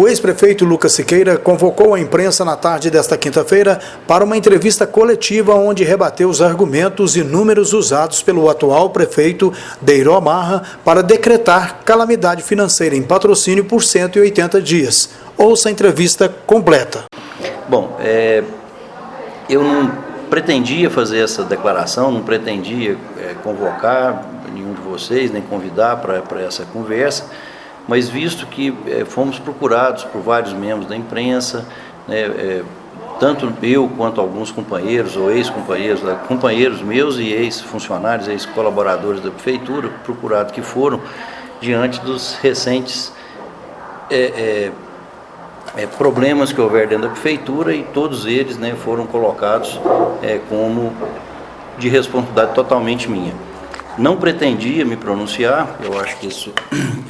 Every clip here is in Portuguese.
ex-prefeito Lucas Siqueira convocou a imprensa na tarde desta quinta-feira para uma entrevista coletiva onde rebateu os argumentos e números usados pelo atual prefeito Deiró Marra para decretar calamidade financeira em Patrocínio por 180 dias. Ouça a entrevista completa. Bom, eu não pretendia fazer essa declaração, não pretendia convocar nenhum de vocês, nem convidar para essa conversa, mas visto que fomos procurados por vários membros da imprensa, tanto eu quanto alguns companheiros ou ex-companheiros, companheiros meus e ex-funcionários, ex-colaboradores da prefeitura, procurados que foram diante dos recentes problemas que houver dentro da prefeitura, e todos eles foram colocados como de responsabilidade totalmente minha. Não pretendia me pronunciar, eu acho que isso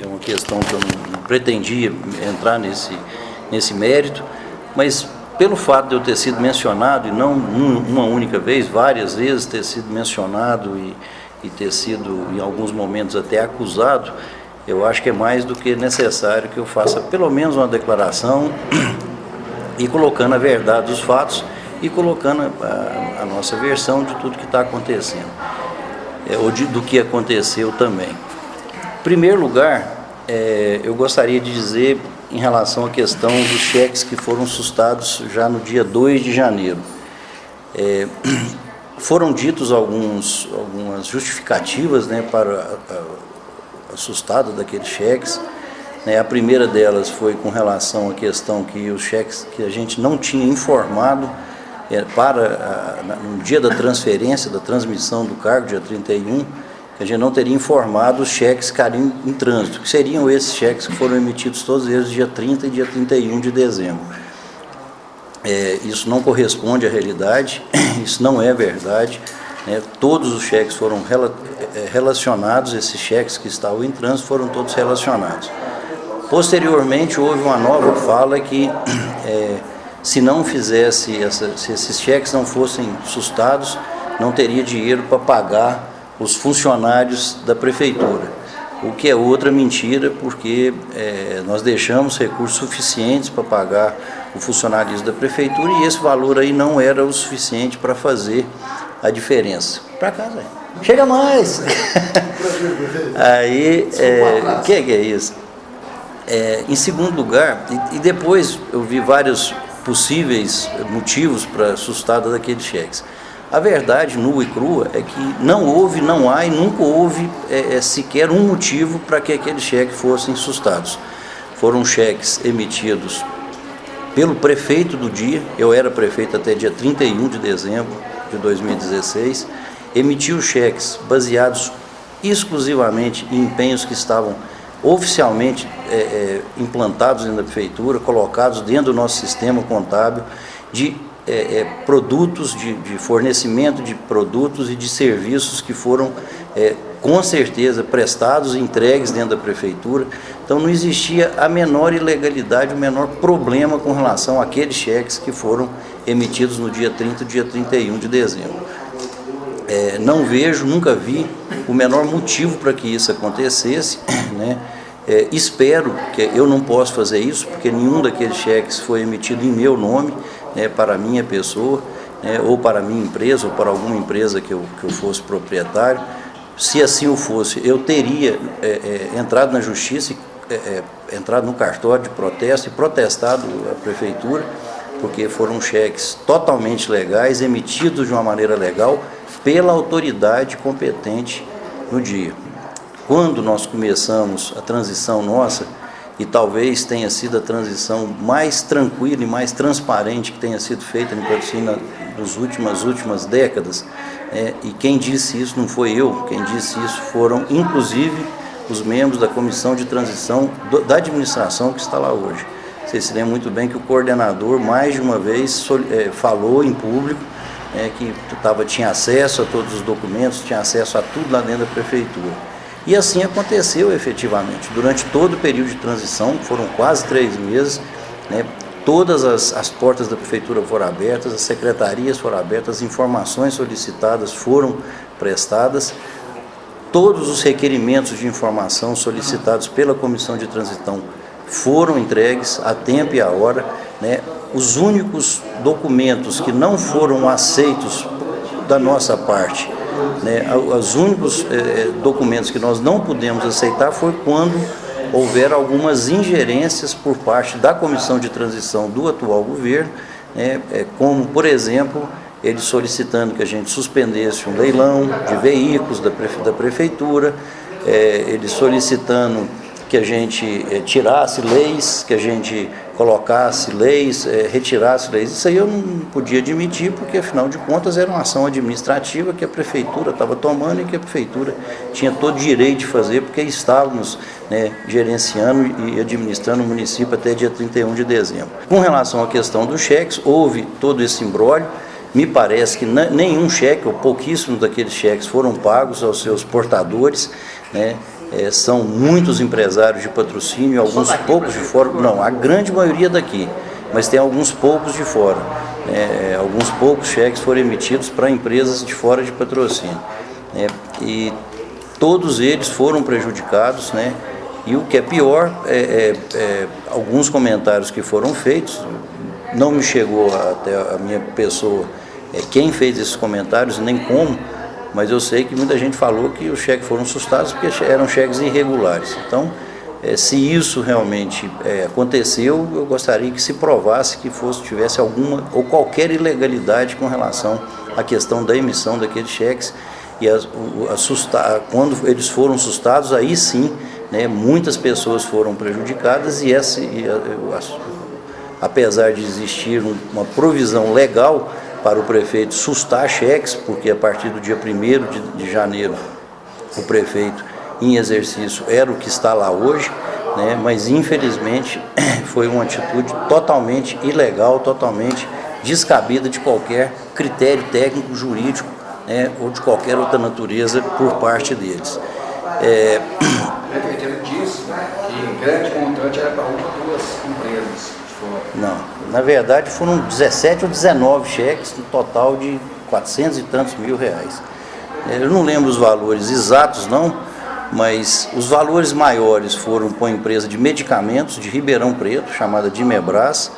é uma questão que eu não pretendia entrar nesse mérito, mas pelo fato de eu ter sido mencionado, e não uma única vez, várias vezes ter sido mencionado e ter sido em alguns momentos até acusado, eu acho que é mais do que necessário que eu faça pelo menos uma declaração e colocando a verdade dos fatos e colocando a nossa versão de tudo que está acontecendo. Ou do que aconteceu também. Em primeiro lugar, eu gostaria de dizer em relação à questão dos cheques que foram sustados já no dia 2 de janeiro. Foram ditos algumas justificativas para a sustada daqueles cheques. A primeira delas foi com relação à questão que os cheques que a gente não tinha informado no dia da transferência, da transmissão do cargo, dia 31, que a gente não teria informado os cheques que ficariam em trânsito, que seriam esses cheques que foram emitidos todos eles dia 30 e dia 31 de dezembro. Isso não corresponde à realidade, isso não é verdade. Todos os cheques foram relacionados, esses cheques que estavam em trânsito foram todos relacionados. Posteriormente, houve uma nova fala que se não fizesse, se esses cheques não fossem sustados, não teria dinheiro para pagar os funcionários da prefeitura. O que é outra mentira, porque nós deixamos recursos suficientes para pagar o funcionalismo da prefeitura e esse valor aí não era o suficiente para fazer a diferença. Para casa, chega mais! Aí, o que é isso? Em segundo lugar, e depois eu vi vários possíveis motivos para a sustada daqueles cheques. A verdade nua e crua é que não houve, não há e nunca houve sequer um motivo para que aqueles cheques fossem sustados. Foram cheques emitidos pelo prefeito do dia, eu era prefeito até dia 31 de dezembro de 2016, emitiu cheques baseados exclusivamente em empenhos que estavam oficialmente implantados dentro da prefeitura, colocados dentro do nosso sistema contábil de produtos, de fornecimento de produtos e de serviços que foram com certeza prestados e entregues dentro da prefeitura. Então não existia a menor ilegalidade, o menor problema com relação àqueles cheques que foram emitidos no dia 30 e dia 31 de dezembro. Não vejo, nunca vi o menor motivo para que isso acontecesse, espero que eu não posso fazer isso, porque nenhum daqueles cheques foi emitido em meu nome, para a minha pessoa, ou para a minha empresa, ou para alguma empresa que eu fosse proprietário. Se assim o fosse, eu teria entrado na justiça, entrado no cartório de protesto e protestado a prefeitura, porque foram cheques totalmente legais, emitidos de uma maneira legal, pela autoridade competente no dia. Quando nós começamos a transição nossa, e talvez tenha sido a transição mais tranquila e mais transparente que tenha sido feita no Patrocínio nas últimas décadas, e quem disse isso não foi eu, quem disse isso foram inclusive os membros da comissão de transição da administração que está lá hoje. Vocês se lembram muito bem que o coordenador mais de uma vez falou em público que tinha acesso a todos os documentos, tinha acesso a tudo lá dentro da prefeitura. E assim aconteceu efetivamente. Durante todo o período de transição, foram quase 3 meses, todas as portas da prefeitura foram abertas, as secretarias foram abertas, as informações solicitadas foram prestadas, todos os requerimentos de informação solicitados pela comissão de transição foram entregues a tempo e a hora, né? Os únicos documentos que não foram aceitos da nossa parte, né? Os únicos documentos que nós não pudemos aceitar foi quando houver algumas ingerências por parte da comissão de transição do atual governo, né? Como, por exemplo, ele solicitando que a gente suspendesse um leilão de veículos da prefeitura, ele solicitando que a gente tirasse leis, que a gente colocasse leis, retirasse leis. Isso aí eu não podia admitir, porque afinal de contas era uma ação administrativa que a prefeitura estava tomando e que a prefeitura tinha todo direito de fazer, porque estávamos, né, gerenciando e administrando o município até dia 31 de dezembro. Com relação à questão dos cheques, houve todo esse imbróglio. Me parece que nenhum cheque, ou pouquíssimos daqueles cheques, foram pagos aos seus portadores, né? São muitos empresários de patrocínio, alguns poucos de fora, não, a grande maioria daqui, mas tem alguns poucos de fora, né? Alguns poucos cheques foram emitidos para empresas de fora de patrocínio, né? E todos eles foram prejudicados, né? E o que é pior, alguns comentários que foram feitos, não me chegou até a minha pessoa quem fez esses comentários, nem como, mas eu sei que muita gente falou que os cheques foram sustados porque eram cheques irregulares. Então, se isso realmente aconteceu, eu gostaria que se provasse que tivesse alguma ou qualquer ilegalidade com relação à questão da emissão daqueles cheques. E quando eles foram sustados, aí sim, né, muitas pessoas foram prejudicadas e apesar de existir uma provisão legal para o prefeito sustar cheques, porque a partir do dia 1º de janeiro o prefeito em exercício era o que está lá hoje, né, mas infelizmente foi uma atitude totalmente ilegal, totalmente descabida de qualquer critério técnico, jurídico, né, ou de qualquer outra natureza por parte deles. O prefeito disse que grande montante era para uma ou duas empresas. Não, na verdade foram 17 ou 19 cheques, no total de 400 e tantos mil reais. Eu não lembro os valores exatos não, mas os valores maiores foram para uma empresa de medicamentos de Ribeirão Preto, chamada Dimebras,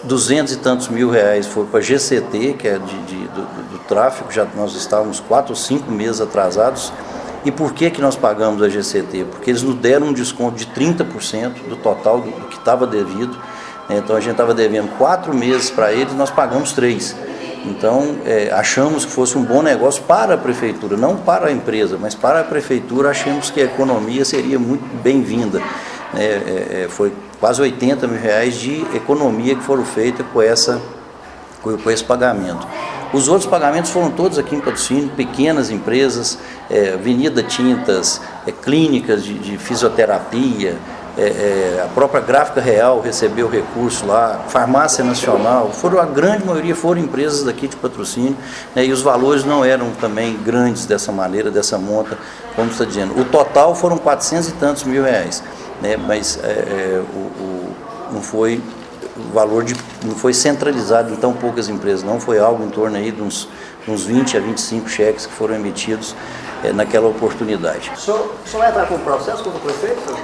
200 e tantos mil reais foi para a GCT, que é do tráfico, nós estávamos 4 ou 5 meses atrasados. E por que nós pagamos a GCT? Porque eles nos deram um desconto de 30% do total do que estava devido. Então a gente estava devendo 4 meses para eles, nós pagamos 3. Então achamos que fosse um bom negócio para a prefeitura, não para a empresa, mas para a prefeitura achamos que a economia seria muito bem-vinda. Foi quase 80 mil reais de economia que foram feitas com esse pagamento. Os outros pagamentos foram todos aqui em patrocínio, pequenas empresas, Avenida Tintas, clínicas de fisioterapia, a própria Gráfica Real recebeu recurso lá, Farmácia Nacional, a grande maioria foram empresas daqui de patrocínio, né, e os valores não eram também grandes dessa maneira, dessa monta, como está dizendo. O total foram 400 e tantos mil reais, né, mas não foi... O valor não foi centralizado em tão poucas empresas, não foi algo em torno aí de uns 20 a 25 cheques que foram emitidos naquela oportunidade. O senhor vai entrar com o processo contra o prefeito?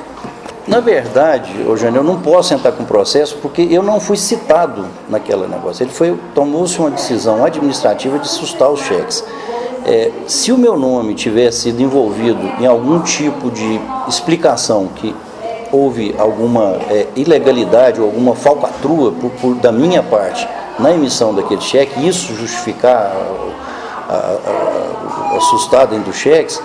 Na verdade, Jânio, eu não posso entrar com o processo porque eu não fui citado naquele negócio. Tomou-se uma decisão administrativa de sustar os cheques. Se o meu nome tivesse sido envolvido em algum tipo de explicação que houve alguma ilegalidade ou alguma falcatrua da minha parte na emissão daquele cheque, isso justificar a sustada dos cheques,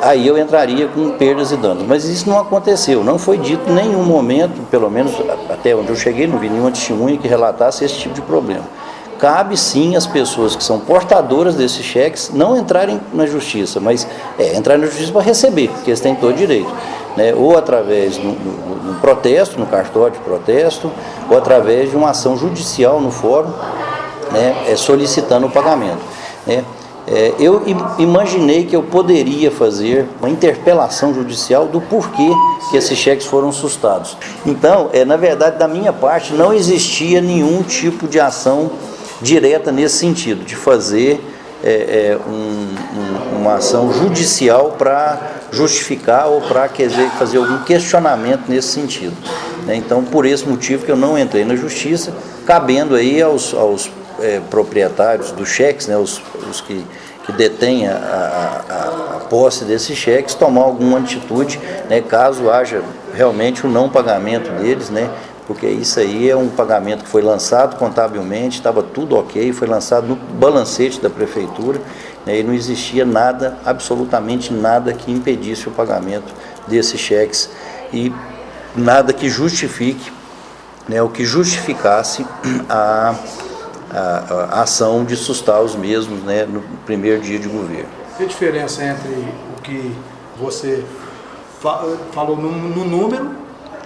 aí eu entraria com perdas e danos. Mas isso não aconteceu, não foi dito em nenhum momento, pelo menos até onde eu cheguei, não vi nenhuma testemunha que relatasse esse tipo de problema. Cabe sim às pessoas que são portadoras desses cheques não entrarem na justiça, mas entrar na justiça para receber, porque eles têm todo direito. Né, ou através de um protesto, no cartório de protesto, ou através de uma ação judicial no fórum, né, solicitando o pagamento. Né. Eu imaginei que eu poderia fazer uma interpelação judicial do porquê que esses cheques foram sustados. Então, na verdade, da minha parte, não existia nenhum tipo de ação direta nesse sentido, de fazer uma ação judicial para justificar ou para fazer algum questionamento nesse sentido, né? Então, por esse motivo que eu não entrei na justiça, cabendo aí aos proprietários dos cheques, né, os que detêm a posse desses cheques, tomar alguma atitude, né, caso haja realmente o não pagamento deles, né, porque isso aí é um pagamento que foi lançado contabilmente, estava tudo ok, foi lançado no balancete da prefeitura, né, e não existia nada, absolutamente nada que impedisse o pagamento desses cheques e nada que justifique, né, o que justificasse a ação de sustar os mesmos, né, no primeiro dia de governo. Que diferença entre o que você falou no número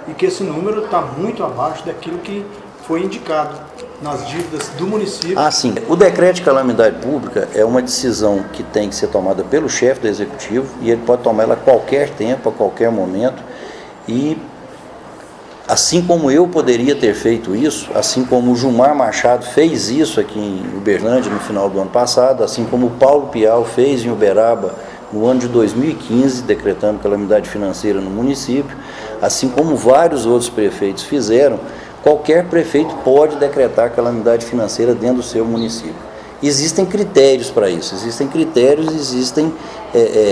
e que esse número está muito abaixo daquilo que foi indicado nas dívidas do município? Ah, sim. O decreto de calamidade pública é uma decisão que tem que ser tomada pelo chefe do executivo e ele pode tomar ela a qualquer tempo, a qualquer momento, e assim como eu poderia ter feito isso, assim como o Gilmar Machado fez isso aqui em Uberlândia no final do ano passado, assim como o Paulo Pial fez em Uberaba no ano de 2015, decretando calamidade financeira no município, assim como vários outros prefeitos fizeram, qualquer prefeito pode decretar calamidade financeira dentro do seu município. Existem critérios para isso, existem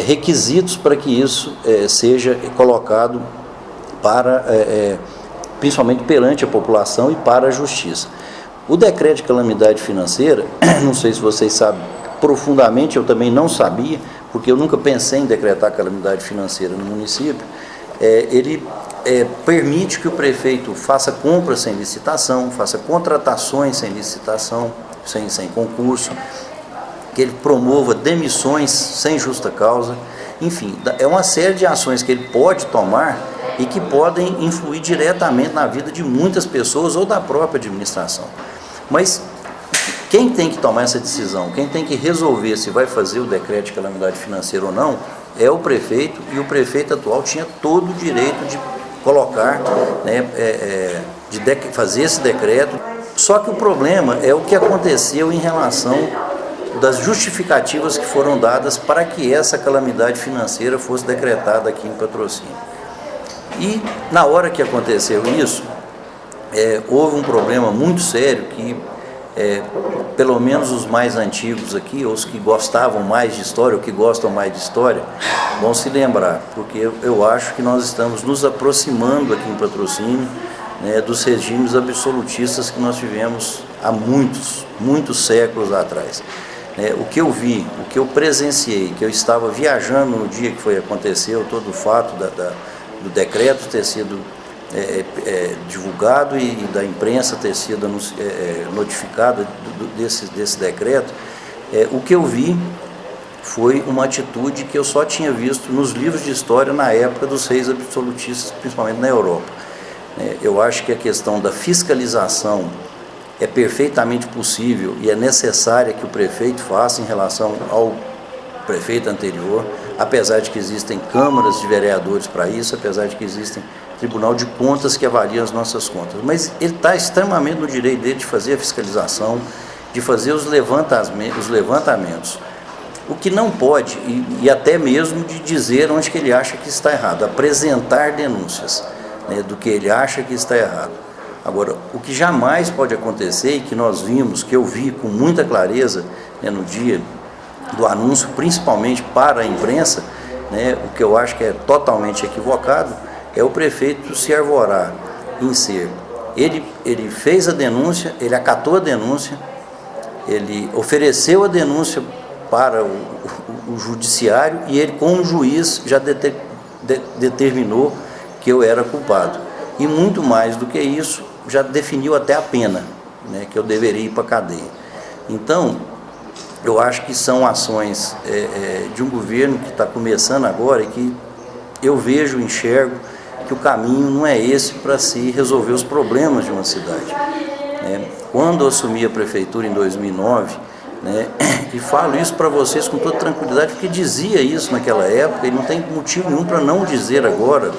requisitos para que isso seja colocado para... principalmente perante a população e para a justiça. O decreto de calamidade financeira, não sei se vocês sabem profundamente, eu também não sabia, porque eu nunca pensei em decretar calamidade financeira no município, ele permite que o prefeito faça compras sem licitação, faça contratações sem licitação, sem concurso, que ele promova demissões sem justa causa, enfim, é uma série de ações que ele pode tomar e que podem influir diretamente na vida de muitas pessoas ou da própria administração. Mas quem tem que tomar essa decisão, quem tem que resolver se vai fazer o decreto de calamidade financeira ou não, é o prefeito, e o prefeito atual tinha todo o direito de colocar, né, fazer esse decreto. Só que o problema é o que aconteceu em relação das justificativas que foram dadas para que essa calamidade financeira fosse decretada aqui em Patrocínio. E na hora que aconteceu isso, houve um problema muito sério que, pelo menos os mais antigos aqui, ou os que gostavam mais de história, ou que gostam mais de história, vão se lembrar, porque eu acho que nós estamos nos aproximando aqui em Patrocínio, né, dos regimes absolutistas que nós tivemos há muitos séculos atrás. O que eu vi, o que eu presenciei, que eu estava viajando no dia que aconteceu todo o fato do decreto ter sido divulgado e da imprensa ter sido notificada desse decreto, o que eu vi foi uma atitude que eu só tinha visto nos livros de história na época dos reis absolutistas, principalmente na Europa. Eu acho que a questão da fiscalização é perfeitamente possível e é necessária que o prefeito faça em relação ao prefeito anterior, apesar de que existem câmaras de vereadores para isso, apesar de que existem Tribunal de Contas que avalia as nossas contas. Mas ele está extremamente no direito dele de fazer a fiscalização, de fazer os levantamentos. O que não pode, e até mesmo de dizer onde que ele acha que está errado, apresentar denúncias, né, do que ele acha que está errado. Agora, o que jamais pode acontecer, e que nós vimos, que eu vi com muita clareza, né, no dia do anúncio, principalmente para a imprensa, né, o que eu acho que é totalmente equivocado, é o prefeito se arvorar em ser. Ele fez a denúncia, ele acatou a denúncia, ele ofereceu a denúncia para o judiciário e ele, como juiz, já determinou que eu era culpado. E muito mais do que isso, já definiu até a pena, né, que eu deveria ir para a cadeia. Então, eu acho que são ações de um governo que está começando agora e que eu vejo, enxergo que o caminho não é esse para se resolver os problemas de uma cidade. Quando eu assumi a prefeitura em 2009, né, e falo isso para vocês com toda tranquilidade, porque dizia isso naquela época e não tem motivo nenhum para não dizer agora.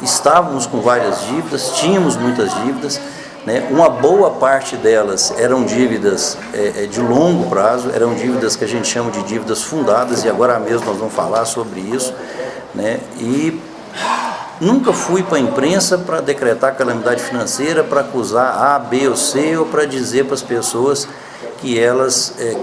Estávamos com várias dívidas, tínhamos muitas dívidas, né, uma boa parte delas eram dívidas de longo prazo, eram dívidas que a gente chama de dívidas fundadas, e agora mesmo nós vamos falar sobre isso, né? E nunca fui para a imprensa para decretar calamidade financeira, para acusar A, B ou C, ou para dizer para as pessoas que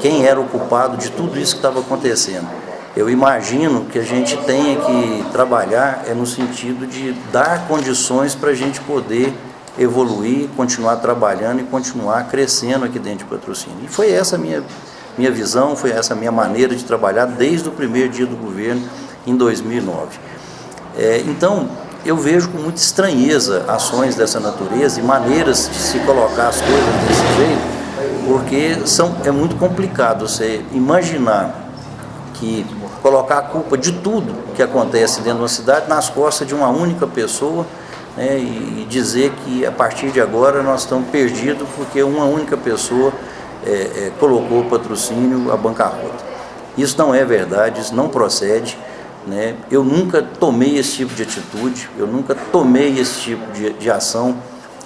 quem era o culpado de tudo isso que estava acontecendo. Eu imagino que a gente tenha que trabalhar no sentido de dar condições para a gente poder evoluir, continuar trabalhando e continuar crescendo aqui dentro de Patrocínio. E foi essa a minha visão, foi essa a minha maneira de trabalhar desde o primeiro dia do governo em 2009. Então, eu vejo com muita estranheza ações dessa natureza e maneiras de se colocar as coisas desse jeito, porque é muito complicado você imaginar que colocar a culpa de tudo que acontece dentro de uma cidade nas costas de uma única pessoa, né, e dizer que a partir de agora nós estamos perdidos porque uma única pessoa colocou o Patrocínio à bancarrota. Isso não é verdade, isso não procede, né? Eu nunca tomei esse tipo de atitude, eu nunca tomei esse tipo de ação,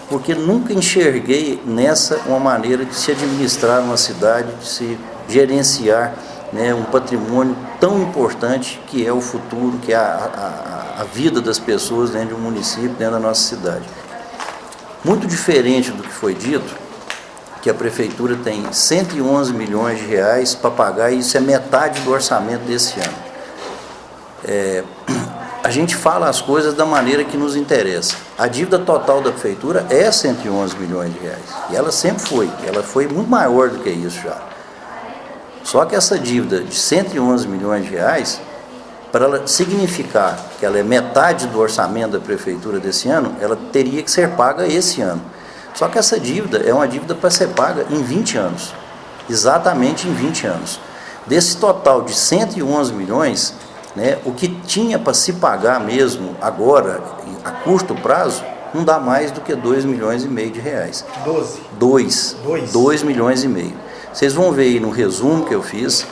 porque nunca enxerguei nessa uma maneira de se administrar uma cidade, de se gerenciar, né, um patrimônio tão importante que é o futuro, que é a vida das pessoas dentro de um município, dentro da nossa cidade. Muito diferente do que foi dito, que a Prefeitura tem 111 milhões de reais para pagar, e isso é metade do orçamento desse ano. A gente fala as coisas da maneira que nos interessa. A dívida total da Prefeitura é 111 milhões de reais, e ela sempre foi muito maior do que isso já. Só que essa dívida de 111 milhões de reais, para ela significar que ela é metade do orçamento da Prefeitura desse ano, ela teria que ser paga esse ano. Só que essa dívida é uma dívida para ser paga em 20 anos, exatamente em 20 anos. Desse total de 111 milhões, né, o que tinha para se pagar mesmo agora, a curto prazo, não dá mais do que 2 milhões e meio de reais. 2 milhões e meio. Vocês vão ver aí no resumo que eu fiz,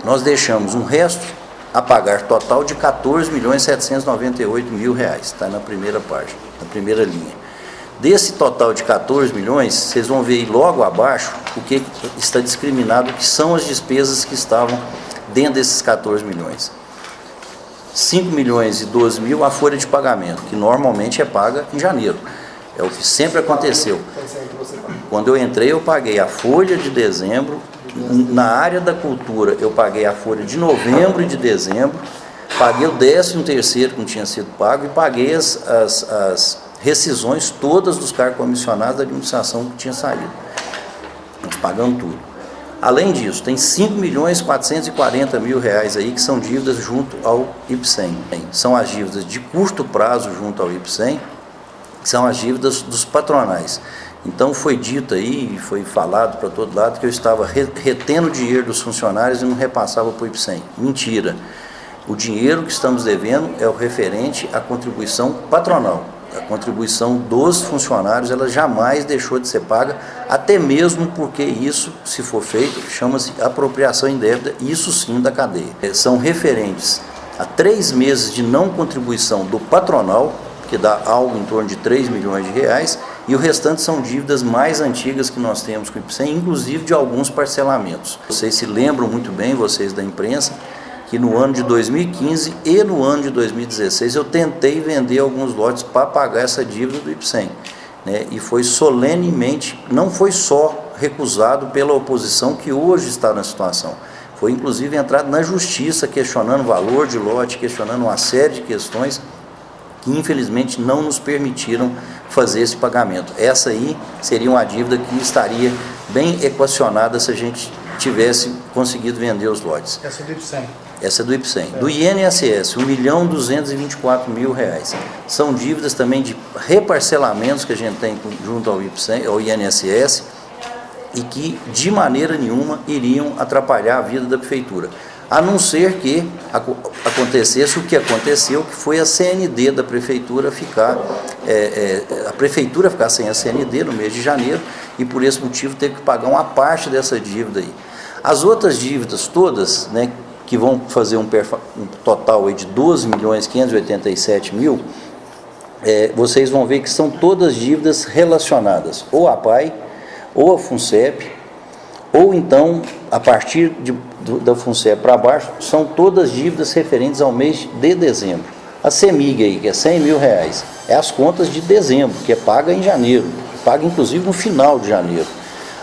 nós deixamos um resto a pagar total de 14 milhões 798 mil reais, está na primeira página, na primeira linha. Desse total de 14 milhões, vocês vão ver aí logo abaixo o que está discriminado, que são as despesas que estavam dentro desses 14 milhões. 5 milhões e 12 mil a folha de pagamento, que normalmente é paga em janeiro. É o que sempre aconteceu. Quando eu entrei, eu paguei a folha de dezembro. Na área da cultura, eu paguei a folha de novembro e de dezembro. Paguei o 13º que não tinha sido pago e paguei as rescisões todas dos cargos comissionados da administração que tinha saído. Nós pagamos tudo. Além disso, tem 5 milhões 440 mil reais aí que são dívidas junto ao IPSEM. São as dívidas de curto prazo junto ao IPSEM, que são as dívidas dos patronais. Então foi dito aí, foi falado para todo lado que eu estava retendo o dinheiro dos funcionários e não repassava para o IPSEM. Mentira. O dinheiro que estamos devendo é o referente à contribuição patronal. A contribuição dos funcionários, ela jamais deixou de ser paga, até mesmo porque isso, se for feito, chama-se apropriação indébita, isso sim da cadeia. São referentes a 3 meses de não contribuição do patronal, que dá algo em torno de 3 milhões de reais, e o restante são dívidas mais antigas que nós temos com o IPSEM, inclusive de alguns parcelamentos. Vocês se lembram muito bem, vocês da imprensa, que no ano de 2015 e no ano de 2016 eu tentei vender alguns lotes para pagar essa dívida do IPSEM, né? E foi solenemente, não foi só recusado pela oposição que hoje está na situação, foi inclusive entrado na justiça questionando o valor de lote, questionando uma série de questões que infelizmente não nos permitiram fazer esse pagamento. Essa aí seria uma dívida que estaria bem equacionada se a gente tivesse conseguido vender os lotes. Essa é do IPSEM. Essa é do IPSEM. Do INSS, R$ 1.224.000 reais. São dívidas também de reparcelamentos que a gente tem junto ao IPSEM, ao INSS, e que de maneira nenhuma iriam atrapalhar a vida da Prefeitura. A não ser que acontecesse o que aconteceu, que foi a CND da Prefeitura ficar, a Prefeitura ficar sem a CND no mês de janeiro, e por esse motivo teve que pagar uma parte dessa dívida aí. As outras dívidas todas, né, que vão fazer um total aí de 12 milhões 587 mil, vocês vão ver que são todas dívidas relacionadas ou à PAI, ou à FUNCEP, ou então, a partir da FUNSEB para baixo, são todas dívidas referentes ao mês de dezembro. A CEMIG aí, que é R$100 mil, é as contas de dezembro, que é paga em janeiro, paga inclusive no final de janeiro.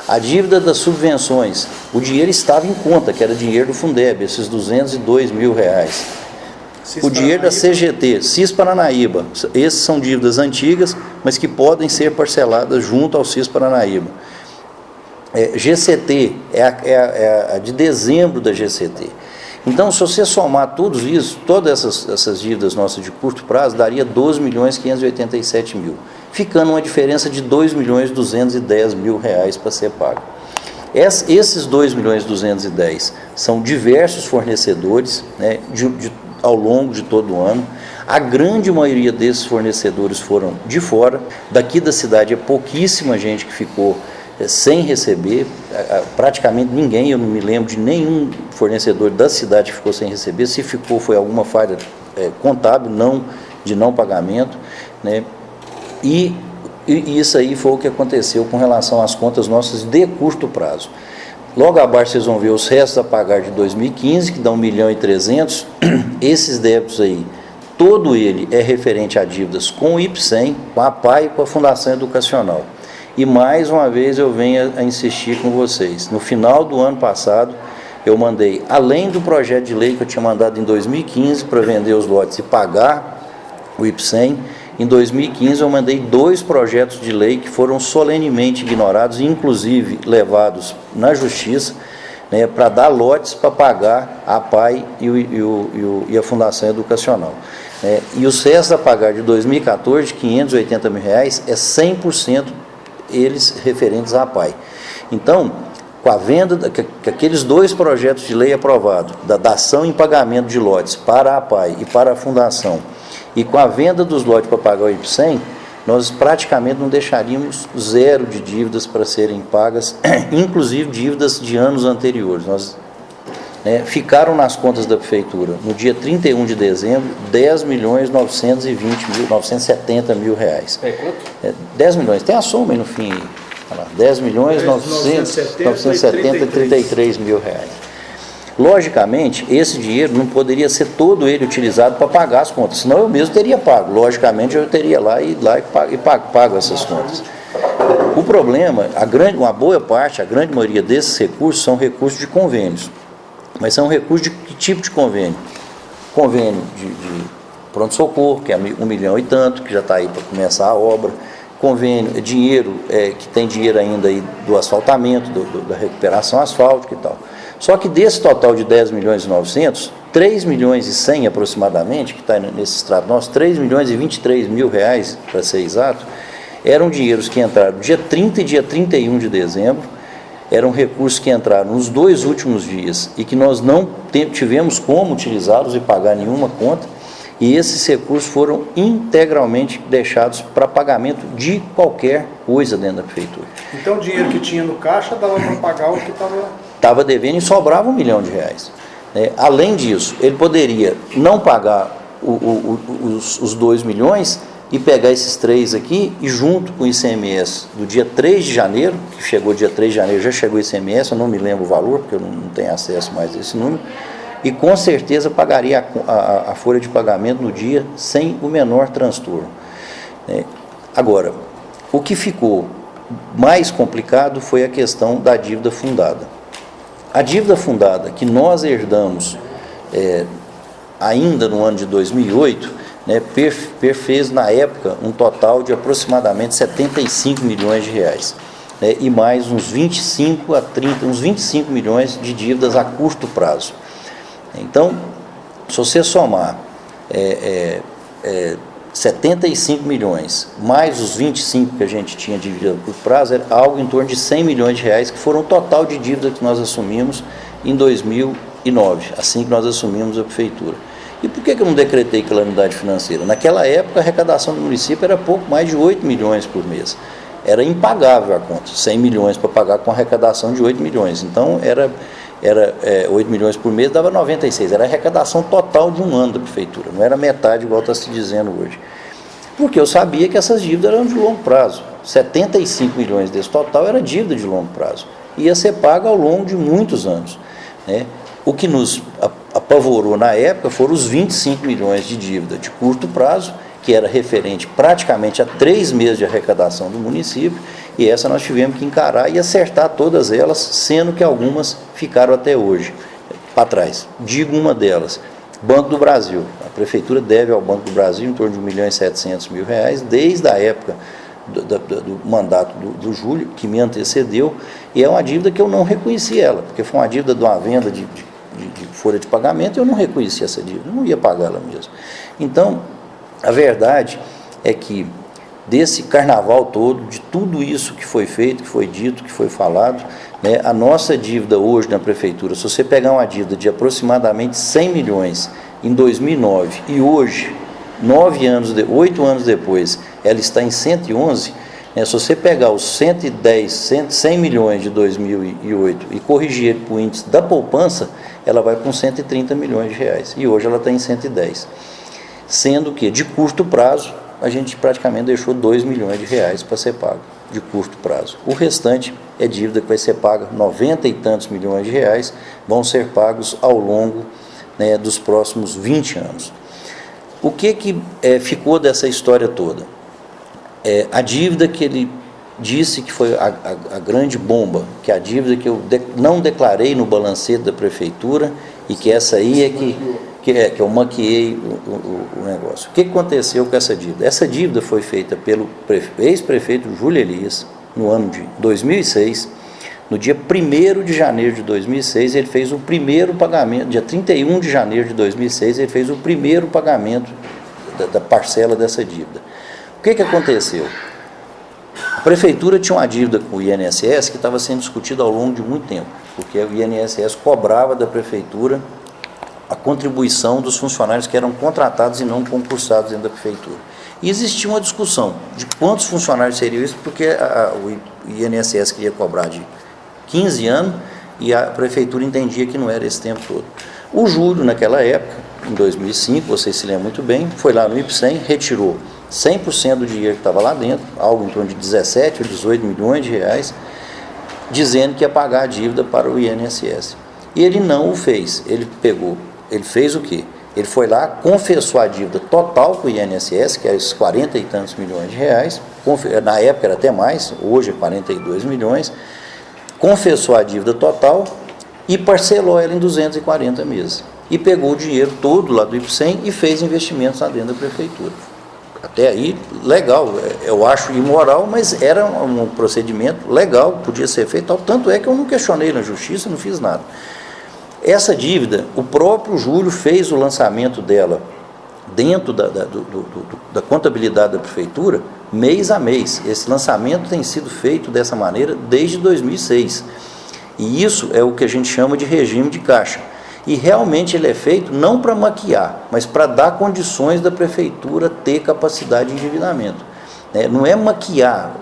A dívida das subvenções, o dinheiro estava em conta, que era dinheiro do Fundeb, esses R$202 mil. O dinheiro da CGT, CIS Paranaíba, esses são dívidas antigas, mas que podem ser parceladas junto ao CIS Paranaíba. GCT, é a de dezembro da GCT. Então, se você somar tudo isso, todas essas dívidas nossas de curto prazo, daria R$12.587.000, ficando uma diferença de R$2.210.000 para ser pago. Esses R$2.210.000 são diversos fornecedores, né, ao longo de todo o ano. A grande maioria desses fornecedores foram de fora. Daqui da cidade é pouquíssima gente que ficou sem receber, praticamente ninguém, eu não me lembro de nenhum fornecedor da cidade que ficou sem receber. Se ficou, foi alguma falha contábil, de não pagamento, né? E isso aí foi o que aconteceu com relação às contas nossas de curto prazo. Logo abaixo vocês vão ver os restos a pagar de 2015, que dão R$1.300.000. Esses débitos aí, todo ele é referente a dívidas com o IPSEM, com a APAI e com a Fundação Educacional. E mais uma vez eu venho a insistir com vocês. No final do ano passado, eu mandei, além do projeto de lei que eu tinha mandado em 2015 para vender os lotes e pagar o IPSEM, em 2015 eu mandei 2 projetos de lei que foram solenemente ignorados, inclusive levados na justiça, né, para dar lotes para pagar a APAI e a Fundação Educacional. E os restos a pagar de 2014, R$580 mil, é 100% eles referentes à APAI. Então, com a venda, aqueles 2 projetos de lei aprovados, da dação em pagamento de lotes para a APAI e para a Fundação, e com a venda dos lotes para pagar o IPSEM, nós praticamente não deixaríamos 0 de dívidas para serem pagas, inclusive dívidas de anos anteriores. Ficaram nas contas da Prefeitura, no dia 31 de dezembro, R$10.970.000. É quanto? 10 milhões, tem a soma aí no fim, 10.970.033 mil. Logicamente, esse dinheiro não poderia ser todo ele utilizado para pagar as contas, senão eu mesmo teria pago. Logicamente, eu teria lá e pago essas contas. O problema, uma boa parte, a grande maioria desses recursos são recursos de convênios. Mas são recursos de que tipo de convênio? Convênio de pronto-socorro, que é 1 milhão e tanto, que já está aí para começar a obra. Convênio, dinheiro, que tem dinheiro ainda aí do asfaltamento, da recuperação asfáltica e tal. Só que desse total de 10.900.000, 3.100.000 aproximadamente, que está nesse extrato nosso, R$3.023.000, para ser exato, eram dinheiros que entraram dia 30 e dia 31 de dezembro, eram recursos que entraram nos 2 últimos dias e que nós não tivemos como utilizá-los e pagar nenhuma conta, e esses recursos foram integralmente deixados para pagamento de qualquer coisa dentro da Prefeitura. Então o dinheiro que tinha no caixa dava para pagar o que estava devendo e sobrava R$1 milhão. Além disso, ele poderia não pagar os 2 milhões e pegar esses 3 aqui e junto com o ICMS do dia 3 de janeiro, que chegou dia 3 de janeiro, já chegou o ICMS, eu não me lembro o valor, porque eu não tenho acesso mais a esse número, e com certeza pagaria a folha de pagamento no dia sem o menor transtorno. Agora, o que ficou mais complicado foi a questão da dívida fundada. A dívida fundada que nós herdamos ainda no ano de 2008, fez na época um total de aproximadamente R$75 milhões, e mais uns 25 milhões de dívidas a curto prazo. Então, se você somar 75 milhões, mais os 25 que a gente tinha de dívida a curto prazo, era algo em torno de R$100 milhões, que foram o total de dívida que nós assumimos em 2009, assim que nós assumimos a Prefeitura. E por que eu não decretei calamidade financeira? Naquela época, a arrecadação do município era pouco mais de 8 milhões por mês. Era impagável a conta, 100 milhões para pagar com arrecadação de 8 milhões. Então, era 8 milhões por mês, dava 96. Era a arrecadação total de um ano da Prefeitura, não era metade, igual está se dizendo hoje. Porque eu sabia que essas dívidas eram de longo prazo. 75 milhões desse total era dívida de longo prazo. Ia ser paga ao longo de muitos anos, né? O que nos apavorou na época foram os 25 milhões de dívida de curto prazo, que era referente praticamente a 3 meses de arrecadação do município, e essa nós tivemos que encarar e acertar todas elas, sendo que algumas ficaram até hoje para trás. Digo uma delas, Banco do Brasil. A Prefeitura deve ao Banco do Brasil em torno de R$1.700.000, desde a época do mandato do Júlio, que me antecedeu, e é uma dívida que eu não reconheci ela, porque foi uma dívida de uma venda de folha de pagamento, e eu não reconheci essa dívida, eu não ia pagar ela mesmo. Então, a verdade é que desse carnaval todo, de tudo isso que foi feito, que foi dito, que foi falado, né, a nossa dívida hoje na Prefeitura, se você pegar uma dívida de aproximadamente 100 milhões em 2009 e hoje, 8 anos depois, ela está em 111, né, se você pegar os 100 milhões de 2008 e corrigir ele para o índice da poupança, ela vai com 130 milhões de reais, e hoje ela está em 110. Sendo que, de curto prazo, a gente praticamente deixou 2 milhões de reais para ser pago, de curto prazo. O restante é dívida que vai ser paga, 90 e tantos milhões de reais, vão ser pagos ao longo, né, dos próximos 20 anos. O que ficou dessa história toda? A dívida que ele disse que foi a grande bomba, que é a dívida que eu não declarei no balancete da Prefeitura, e que essa aí é que eu maquiei o negócio. O que aconteceu com essa dívida? Essa dívida foi feita pelo ex-prefeito Júlio Elias, no ano de 2006, no dia 1º de janeiro de 2006, ele fez o primeiro pagamento, dia 31 de janeiro de 2006, ele fez o primeiro pagamento da parcela dessa dívida. O que aconteceu? A Prefeitura tinha uma dívida com o INSS que estava sendo discutida ao longo de muito tempo, porque o INSS cobrava da Prefeitura a contribuição dos funcionários que eram contratados e não concursados dentro da Prefeitura. E existia uma discussão de quantos funcionários seriam isso, porque o INSS queria cobrar de 15 anos e a Prefeitura entendia que não era esse tempo todo. O Júlio, naquela época, em 2005, vocês se lembram muito bem, foi lá no IPSEM, retirou 100% do dinheiro que estava lá dentro, algo em torno de 17 ou 18 milhões de reais, dizendo que ia pagar a dívida para o INSS. E ele não o fez, ele fez o quê? Ele foi lá, confessou a dívida total com o INSS, que era esses 40 e tantos milhões de reais, na época era até mais, hoje é 42 milhões, confessou a dívida total e parcelou ela em 240 meses. E pegou o dinheiro todo lá do IPSEM e fez investimentos lá dentro da Prefeitura. Até aí, legal, eu acho imoral, mas era um procedimento legal, podia ser feito, tanto é que eu não questionei na Justiça, não fiz nada. Essa dívida, o próprio Júlio fez o lançamento dela dentro da contabilidade da Prefeitura, mês a mês. Esse lançamento tem sido feito dessa maneira desde 2006. E isso é o que a gente chama de regime de caixa. E realmente ele é feito não para maquiar, mas para dar condições da Prefeitura ter capacidade de endividamento. Não é maquiar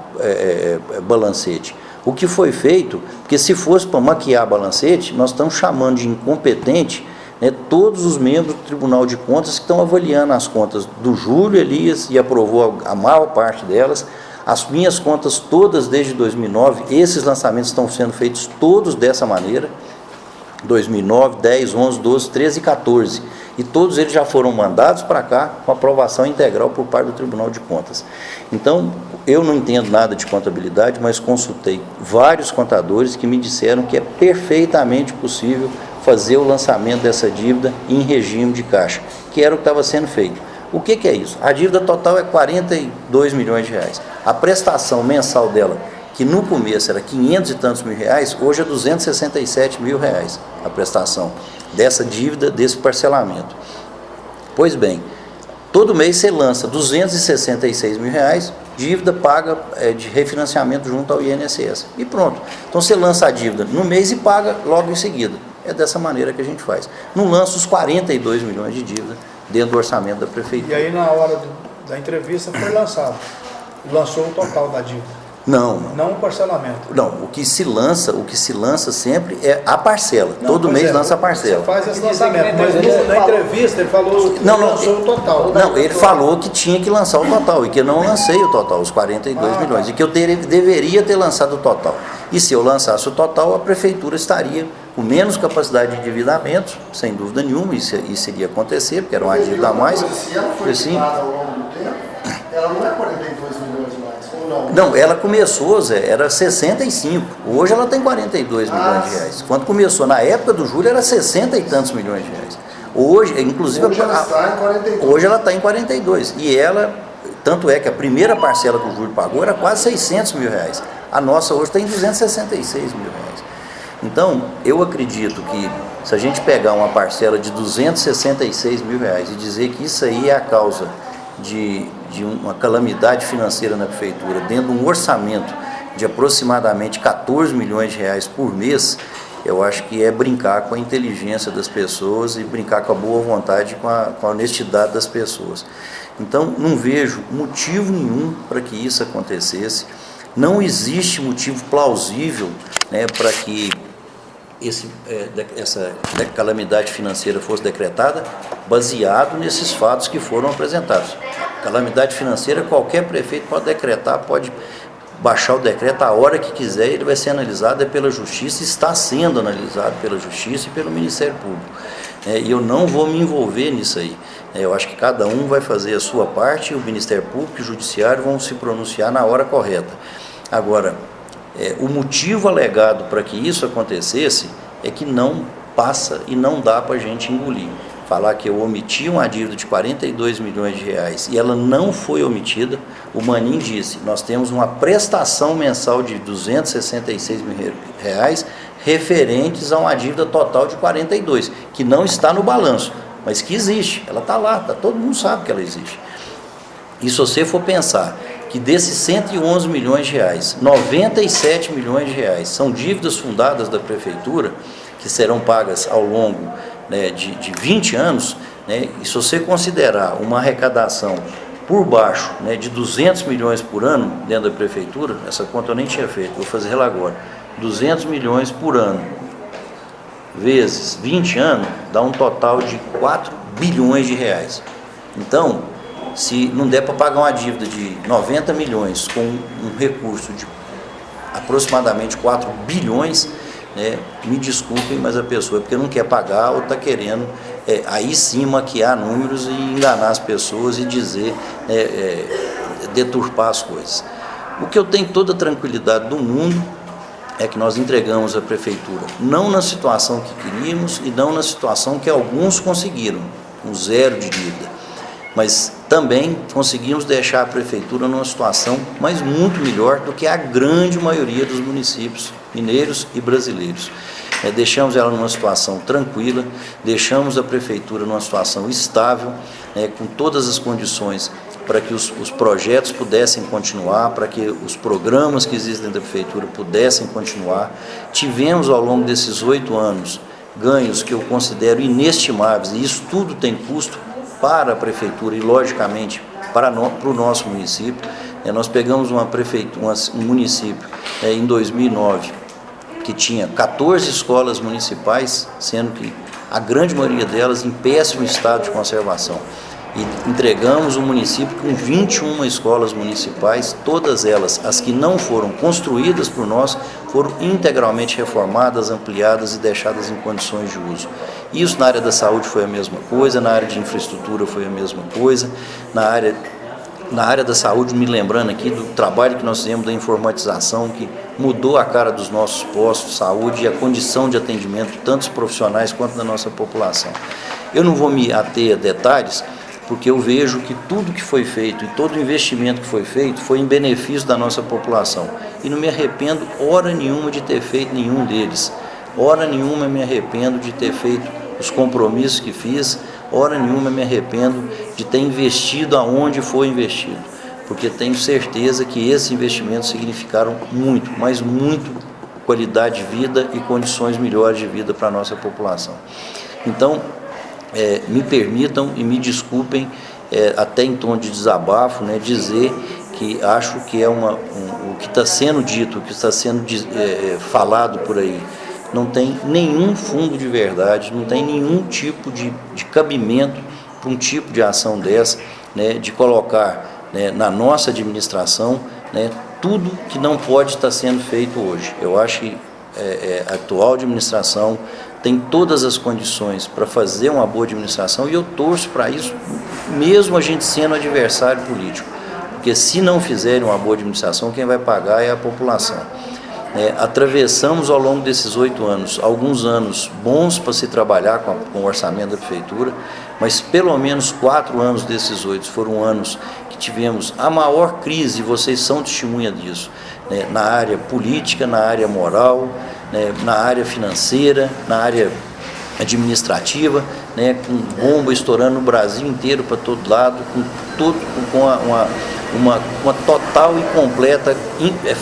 balancete. O que foi feito, porque se fosse para maquiar balancete, nós estamos chamando de incompetente, né, todos os membros do Tribunal de Contas que estão avaliando as contas do Júlio Elias e aprovou a maior parte delas, as minhas contas todas desde 2009, esses lançamentos estão sendo feitos todos dessa maneira, 2009, 10, 11, 12, 13 e 14, e todos eles já foram mandados para cá com aprovação integral por parte do Tribunal de Contas. Então, eu não entendo nada de contabilidade, mas consultei vários contadores que me disseram que é perfeitamente possível fazer o lançamento dessa dívida em regime de caixa, que era o que estava sendo feito. O que é isso? A dívida total é 42 milhões de reais. A prestação mensal dela, que no começo era 500 e tantos mil reais, hoje é 267 mil reais a prestação dessa dívida, desse parcelamento. Pois bem, todo mês você lança 266 mil reais, dívida paga de refinanciamento junto ao INSS. E pronto. Então você lança a dívida no mês e paga logo em seguida. É dessa maneira que a gente faz. Não lança os 42 milhões de dívida dentro do orçamento da Prefeitura. E aí na hora da entrevista foi lançado. Lançou o total da dívida. Não. Não o parcelamento. Não, o que se lança sempre é a parcela. Todo mês lança a parcela. Você faz esse lançamento, mas na entrevista ele falou que lançou o total. Não, ele falou que tinha que lançar o total e que eu não lancei o total, os 42 milhões, e que eu deveria ter lançado o total. E se eu lançasse o total, a prefeitura estaria com menos capacidade de endividamento, sem dúvida nenhuma, isso iria acontecer, porque era uma dívida a mais. Se ela foi queimada ao longo do tempo, ela não é 42 milhões mais, ou não? Não, ela começou, Zé, era 65. Hoje ela tem 42 milhões de reais. Quando começou, na época do Júlio, era 60 e tantos milhões de reais. Hoje, inclusive, hoje ela está em 42. Hoje ela está em 42. E ela, tanto é que a primeira parcela que o Júlio pagou era quase 600 mil reais. A nossa hoje está em 266 mil reais. Então, eu acredito que se a gente pegar uma parcela de 266 mil reais e dizer que isso aí é a causa de uma calamidade financeira na prefeitura, dentro de um orçamento de aproximadamente 14 milhões de reais por mês, eu acho que é brincar com a inteligência das pessoas e brincar com a boa vontade, com a honestidade das pessoas. Então, não vejo motivo nenhum para que isso acontecesse. Não existe motivo plausível, né, para que essa calamidade financeira fosse decretada baseado nesses fatos que foram apresentados. Calamidade financeira, qualquer prefeito pode decretar, pode baixar o decreto a hora que quiser, ele vai ser analisado pela Justiça, está sendo analisado pela Justiça e pelo Ministério Público. E eu não vou me envolver nisso aí. Eu acho que cada um vai fazer a sua parte, o Ministério Público e o Judiciário vão se pronunciar na hora correta. Agora, o motivo alegado para que isso acontecesse é que não passa e não dá para a gente engolir. Falar que eu omiti uma dívida de 42 milhões de reais e ela não foi omitida, o Manin disse, nós temos uma prestação mensal de 266 mil reais referentes a uma dívida total de 42, que não está no balanço, mas que existe, ela está lá, todo mundo sabe que ela existe. E se você for pensar que desses 111 milhões de reais, 97 milhões de reais são dívidas fundadas da prefeitura, que serão pagas ao longo, né, de 20 anos, né, e se você considerar uma arrecadação por baixo, né, de 200 milhões por ano dentro da prefeitura, essa conta eu nem tinha feito, vou fazer ela agora, 200 milhões por ano, vezes 20 anos, dá um total de 4 bilhões de reais. Então, se não der para pagar uma dívida de 90 milhões com um recurso de aproximadamente 4 bilhões, né, me desculpem, mas a pessoa é porque não quer pagar ou está querendo aí sim maquiar números e enganar as pessoas e dizer, deturpar as coisas. O que eu tenho toda a tranquilidade do mundo é que nós entregamos a prefeitura não na situação que queríamos e não na situação que alguns conseguiram, um zero de dívida, mas também conseguimos deixar a prefeitura numa situação mas muito melhor do que a grande maioria dos municípios mineiros e brasileiros. Deixamos ela numa situação tranquila, deixamos a prefeitura numa situação estável, com todas as condições para que os projetos pudessem continuar, para que os programas que existem da prefeitura pudessem continuar. Tivemos ao longo desses 8 anos ganhos que eu considero inestimáveis, e isso tudo tem custo para a prefeitura e, logicamente, para o nosso município. Nós pegamos um município em 2009 que tinha 14 escolas municipais, sendo que a grande maioria delas em péssimo estado de conservação. E entregamos um município com 21 escolas municipais, todas elas, as que não foram construídas por nós, foram integralmente reformadas, ampliadas e deixadas em condições de uso. Isso na área da saúde foi a mesma coisa, na área de infraestrutura foi a mesma coisa, na área da saúde, me lembrando aqui do trabalho que nós fizemos da informatização, que mudou a cara dos nossos postos de saúde e a condição de atendimento, tanto dos profissionais quanto da nossa população. Eu não vou me ater a detalhes, porque eu vejo que tudo que foi feito e todo o investimento que foi feito foi em benefício da nossa população. E não me arrependo hora nenhuma de ter feito nenhum deles. Hora nenhuma me arrependo de ter feito os compromissos que fiz, hora nenhuma me arrependo de ter investido aonde foi investido, porque tenho certeza que esses investimentos significaram muito, mas muito, qualidade de vida e condições melhores de vida para a nossa população. Então, me permitam e me desculpem, até em tom de desabafo, dizer que acho que é o que está sendo dito, o que está sendo falado por aí, não tem nenhum fundo de verdade, não tem nenhum tipo de cabimento para um tipo de ação dessa, né, de colocar, né, na nossa administração, né, tudo que não pode estar sendo feito hoje. Eu acho que a atual administração tem todas as condições para fazer uma boa administração e eu torço para isso, mesmo a gente sendo adversário político, porque se não fizerem uma boa administração, quem vai pagar é a população. Atravessamos ao longo desses 8 anos, alguns anos bons para se trabalhar com o orçamento da prefeitura, mas pelo menos 4 anos desses 8 foram anos que tivemos a maior crise, e vocês são testemunha disso, né, na área política, na área moral, né, na área financeira, na área administrativa, né, com bomba estourando no Brasil inteiro para todo lado, com uma total e completa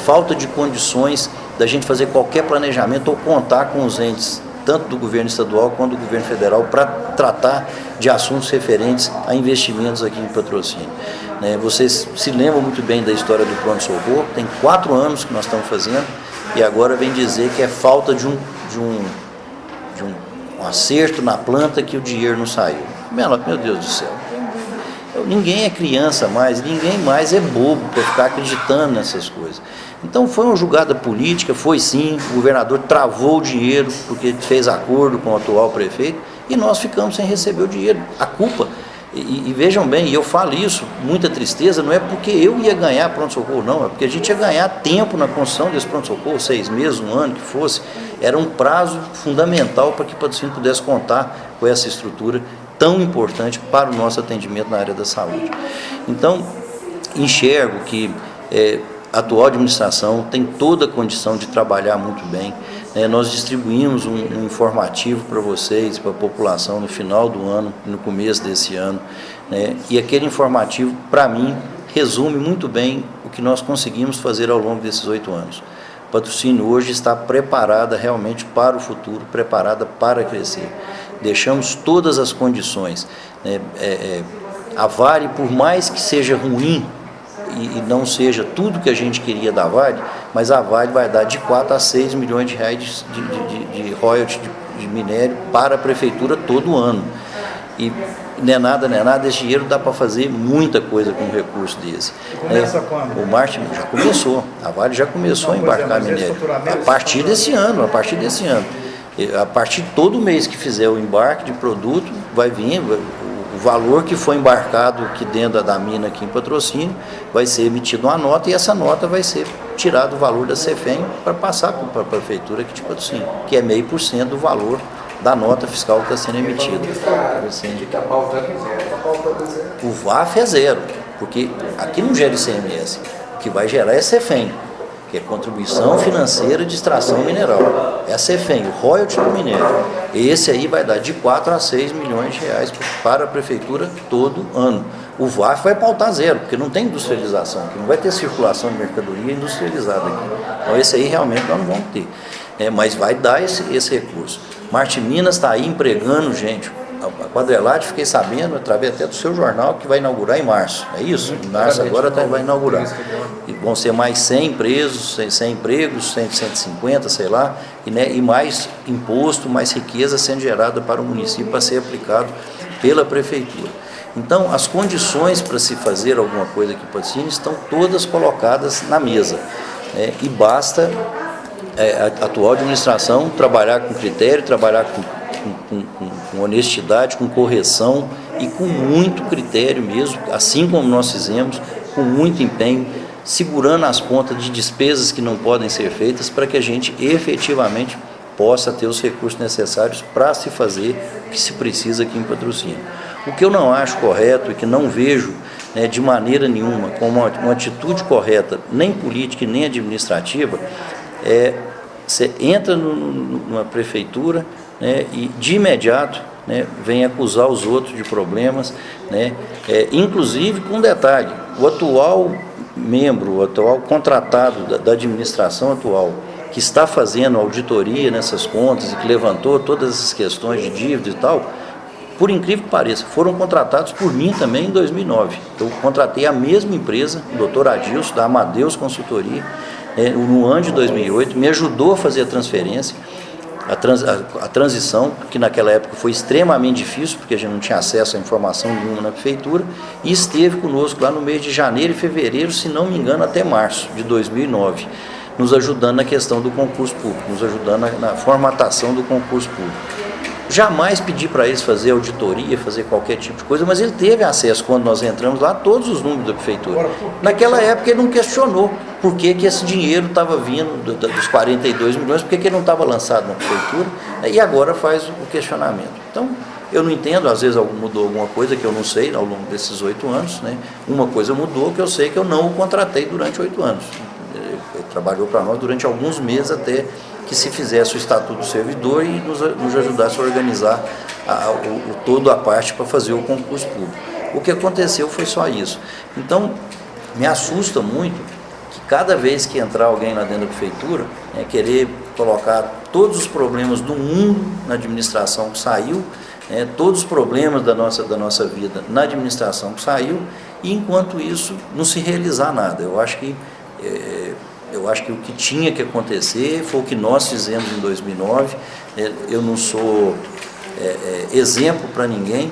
falta de condições da gente fazer qualquer planejamento ou contar com os entes, tanto do governo estadual quanto do governo federal, para tratar de assuntos referentes a investimentos aqui em Patrocínio. Vocês se lembram muito bem da história do pronto-socorro, tem 4 anos que nós estamos fazendo, e agora vem dizer que é falta de um acerto na planta que o dinheiro não saiu. Meu Deus do céu. Ninguém é criança mais, ninguém mais é bobo para ficar acreditando nessas coisas. Então foi uma jogada política, foi sim, o governador travou o dinheiro porque fez acordo com o atual prefeito e nós ficamos sem receber o dinheiro. A culpa, e vejam bem, e eu falo isso, muita tristeza, não é porque eu ia ganhar pronto-socorro, não, é porque a gente ia ganhar tempo na construção desse pronto-socorro, 6 meses, 1 ano, que fosse. Era um prazo fundamental para que o Patrocínio pudesse contar com essa estrutura tão importante para o nosso atendimento na área da saúde. Então, enxergo que a atual administração tem toda a condição de trabalhar muito bem. Nós distribuímos um informativo para vocês, para a população, no final do ano, no começo desse ano, e aquele informativo, para mim, resume muito bem o que nós conseguimos fazer ao longo desses 8 anos. O Patrocínio hoje está preparada realmente para o futuro, preparada para crescer. Deixamos todas as condições. A Vale, por mais que seja ruim e não seja tudo que a gente queria da Vale, mas a Vale vai dar de 4 a 6 milhões de reais de royalties de minério para a prefeitura todo ano. E não é nada, esse dinheiro dá para fazer muita coisa com um recurso desse. Começa quando? O marketing já começou, a Vale já começou a embarcar minério. A partir desse ano. A partir de todo mês que fizer o embarque de produto, vai vir o valor que foi embarcado aqui dentro da mina, aqui em Patrocínio, vai ser emitida uma nota e essa nota vai ser tirada do valor da CEFEM para passar para a prefeitura aqui de Patrocínio, que é 0,5% do valor da nota fiscal que está sendo emitida. O VAF é 0, porque aqui não gera ICMS, o que vai gerar é CEFEM, que é Contribuição Financeira de Extração Mineral. É a CEFEM, o royalty do minério. Esse aí vai dar de 4 a 6 milhões de reais para a prefeitura todo ano. O VAF vai pautar 0, porque não tem industrialização aqui, não vai ter circulação de mercadoria industrializada aqui. Então esse aí realmente nós não vamos ter. Mas vai dar esse recurso. Martiminas está aí empregando gente. A Quadrelate, fiquei sabendo, através até do seu jornal, que vai inaugurar em março. É isso? Em março agora vai inaugurar. E vão ser mais 100 presos, 100 empregos, 150, sei lá, e mais imposto, mais riqueza sendo gerada para o município para ser aplicado pela prefeitura. Então, as condições para se fazer alguma coisa aqui em Patrocínio estão todas colocadas na mesa. E basta a atual administração trabalhar com critério, trabalhar com honestidade, com correção e com muito critério mesmo, assim como nós fizemos, com muito empenho, segurando as pontas de despesas que não podem ser feitas para que a gente efetivamente possa ter os recursos necessários para se fazer o que se precisa aqui em Patrocínio. O que eu não acho correto e que não vejo de maneira nenhuma como uma atitude correta, nem política e nem administrativa, você entra numa prefeitura, e de imediato vem acusar os outros de problemas, inclusive com um detalhe: o atual membro, o atual contratado da administração atual, que está fazendo auditoria nessas contas e que levantou todas essas questões de dívida e tal, por incrível que pareça, foram contratados por mim também em 2009. Eu contratei a mesma empresa, o Dr. Adilson, da Amadeus Consultoria, no ano de 2008, me ajudou a fazer a transferência, a transição, que naquela época foi extremamente difícil, porque a gente não tinha acesso a informação nenhuma na prefeitura, e esteve conosco lá no mês de janeiro e fevereiro, se não me engano, até março de 2009, nos ajudando na questão do concurso público, nos ajudando na formatação do concurso público. Jamais pedi para eles fazer auditoria, fazer qualquer tipo de coisa, mas ele teve acesso, quando nós entramos lá, a todos os números da prefeitura. Naquela época ele não questionou por que esse dinheiro estava vindo dos 42 milhões, por que ele não estava lançado na prefeitura, e agora faz o questionamento. Então, eu não entendo, às vezes mudou alguma coisa que eu não sei ao longo desses 8 anos, né? Uma coisa mudou que eu sei que eu não o contratei durante 8 anos. Ele trabalhou para nós durante alguns meses até que se fizesse o estatuto do servidor e nos ajudasse a organizar toda a parte para fazer o concurso público. O que aconteceu foi só isso. Então, me assusta muito que cada vez que entrar alguém lá dentro da prefeitura, querer colocar todos os problemas do mundo na administração que saiu, todos os problemas da nossa vida na administração que saiu, e enquanto isso não se realizar nada. Eu acho que o que tinha que acontecer foi o que nós fizemos em 2009. Eu não sou exemplo para ninguém,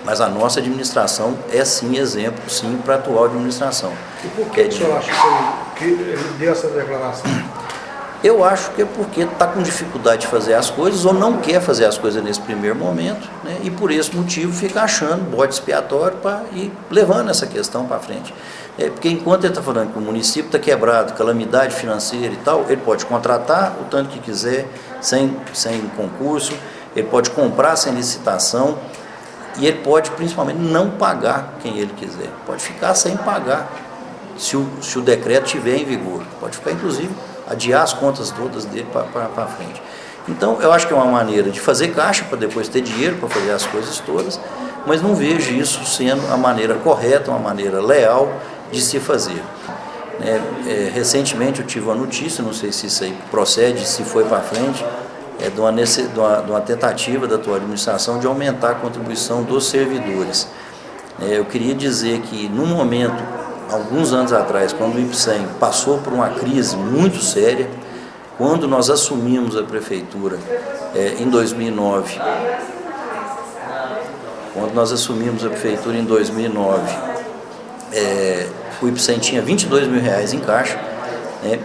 mas a nossa administração é sim exemplo, sim, para a atual administração. E por que o senhor acha que ele deu essa declaração? Eu acho que é porque está com dificuldade de fazer as coisas ou não quer fazer as coisas nesse primeiro momento, né? E por esse motivo fica achando bode expiatório para ir levando essa questão para frente. Porque enquanto ele está falando que o município está quebrado, calamidade financeira e tal, ele pode contratar o tanto que quiser, sem concurso, ele pode comprar sem licitação e ele pode principalmente não pagar quem ele quiser, pode ficar sem pagar se o decreto estiver em vigor, pode ficar inclusive adiar as contas todas dele para frente. Então, eu acho que é uma maneira de fazer caixa para depois ter dinheiro para fazer as coisas todas, mas não vejo isso sendo a maneira correta, uma maneira leal de se fazer. Recentemente eu tive uma notícia, não sei se isso aí procede, se foi para frente, de uma tentativa da atual administração de aumentar a contribuição dos servidores. Eu queria dizer que, no momento, alguns anos atrás, quando o IPSEM passou por uma crise muito séria, quando nós assumimos a prefeitura em 2009, o IPSEM tinha R$22 mil em caixa,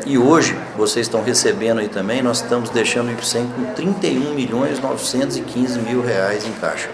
e hoje, vocês estão recebendo aí também, nós estamos deixando o IPSEM com R$31.915.000 em caixa.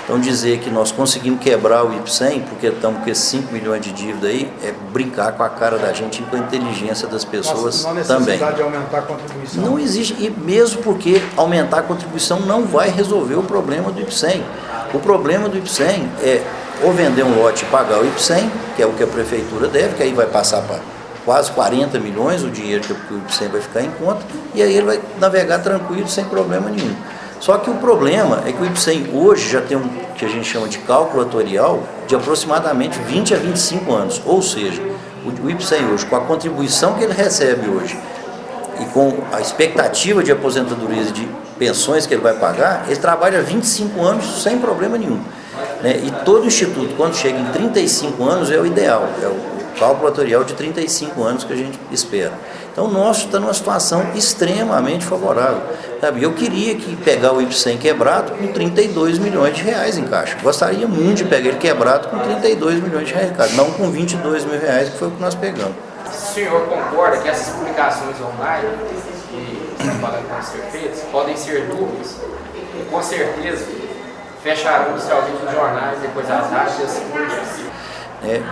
Então, dizer que nós conseguimos quebrar o IPSEM, porque estamos com esses 5 milhões de dívida aí, é brincar com a cara da gente e com a inteligência das pessoas também. Não há necessidade de aumentar a contribuição. Não existe, e mesmo porque aumentar a contribuição não vai resolver o problema do IPSEM. O problema do IPSEM é ou vender um lote e pagar o IPSEM, que é o que a prefeitura deve, que aí vai passar para quase 40 milhões o dinheiro que o IPSEM vai ficar em conta, e aí ele vai navegar tranquilo, sem problema nenhum. Só que o problema é que o IPSEM hoje já tem que a gente chama de cálculo atuarial de aproximadamente 20 a 25 anos. Ou seja, o IPSEM hoje, com a contribuição que ele recebe hoje e com a expectativa de aposentadorias e de pensões que ele vai pagar, ele trabalha 25 anos sem problema nenhum. E todo instituto, quando chega em 35 anos, é o ideal, é o cálculo atuarial de 35 anos que a gente espera. Então, o nosso está numa situação extremamente favorável. Sabe? Eu queria pegar o IPSEM quebrado com R$32 milhões em caixa. Gostaria muito de pegar ele quebrado com R$32 milhões em caixa, não com R$22 mil, que foi o que nós pegamos. O senhor concorda que essas publicações online que estão falando para ser feitas podem ser dúvidas e, com certeza, fecharão inicialmente os jornais, depois as rádios e assim por diante?